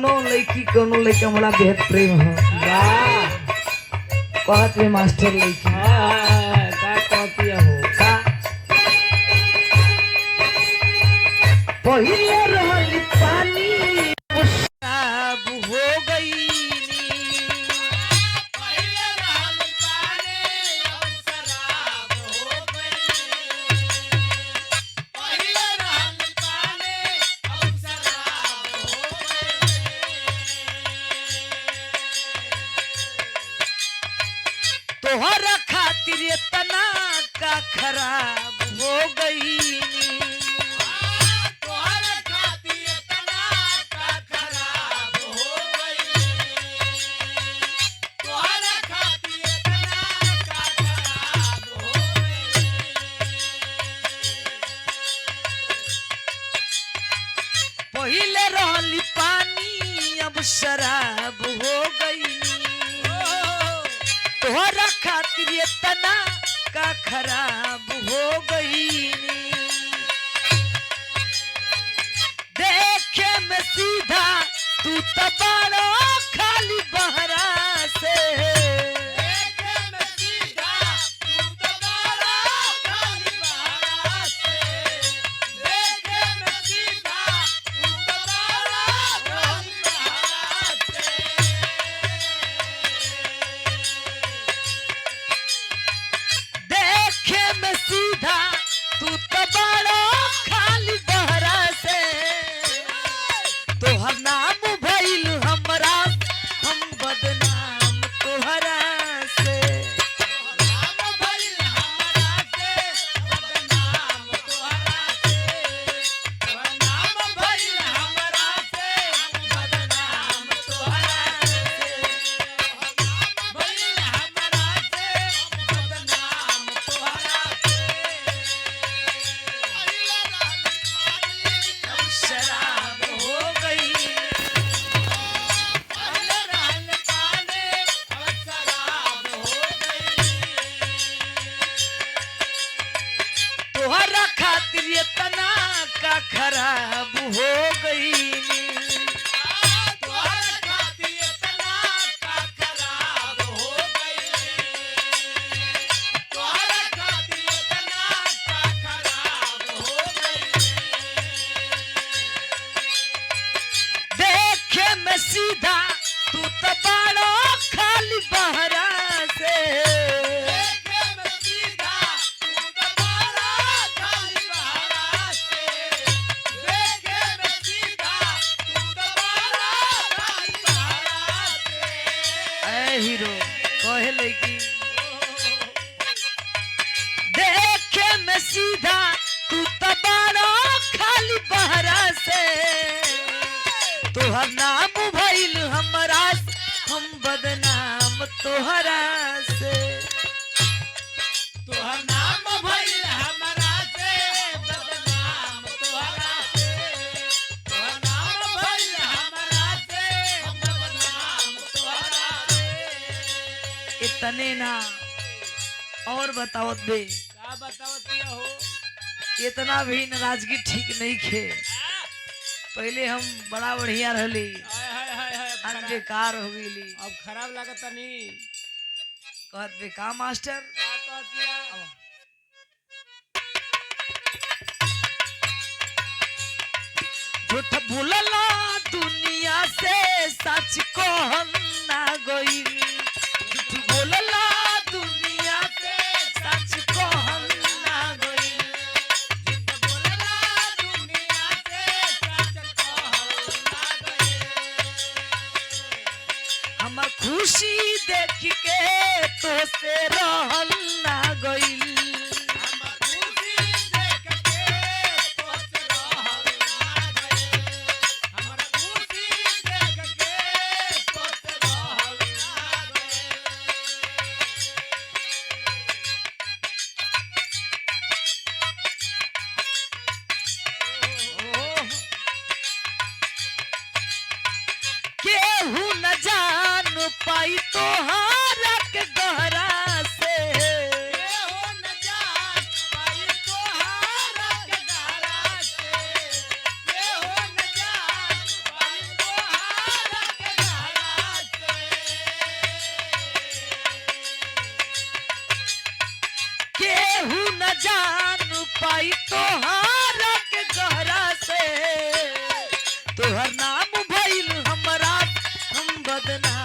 कोनो लड़का मोला बेहद प्रेम हो कहत में मास्टर लड़की का कहती हो का पहिले रहल पानी अब हो गई तोहरा खातिर इतना का खराब हो गई तोहरा खातिर इतना का खराब हो गई तोहरा खातिर इतना का खराब हो गई पहिले रहली पानी अब शराब हो गई तोहरा खातिर इतना का खराब हो गई देखे में सीधा तू तो बड़ो खाली बहरा से देखे में सीधा तू तो बड़ो खाली बहरा से देखे में सीधा तू तो बड़ो खाली बहरा से देखे में सीधा तू तो बड़ो खाली बहरा से तोहर नाम भइल हमरा हम बदनाम तोहरा से नाम भइल हमरा से बदनाम तोहरा से तोहर नाम भइल हमरा से बदनाम तोहरा से नाम भइल हमरा से बदनाम तोहरा से शराब हो गई रहल पाने अब शराब हो गई तोहरा खातिर इतना का खराब हो गई तोहरा खातिर इतना का खराब हो गई तोहरा खातिर इतना का खराब हो गई देखे में सीधा तू तो बड़ो खाली बहरा से देखे में सीधा तू तो बड़ो खाली बहरा से देखे में सीधा तू तो बड़ो खाली बहरा से ए हीरो कहे लगी देखे में सीधा तू तो बड़ो खाली बहरा से तोहर नाम भइल हमरा हम बदनाम तोहरा से तोहर नाम भइल हमरा से बदनाम तोहरा से तोहर नाम भइल हमरा से बदनाम तोहरा से इतने ना और बतावत बे का बतावती हो इतना भी नाराजगी ठीक नहीं खे पहले हम बड़ा बढ़िया रहली आज बेकार हो गई अब खराब लागता नहीं कहत बे का मास्टर का कहतिया झूठ भूलला दुनिया से सच कहल ना गइल झूठ बोलला दुनिया से सच कहल ना गइल झूठ बोलला दुनिया से सच कहल ना गइल हमर खुशी देख के तो से रहल ना गइल हम खुशी देख के तोस रहल ना गइल हमर खुशी देख के तोस रहल ना ओह, केहू न जान पाई तोहारा के गहरा से हो न जान पाई तोहारा के गहरा से हो न जान पाई तोहारा केहू न जान पाई तोहारा के गहरा से तोहर नाम भइल हमरा हम बदनाम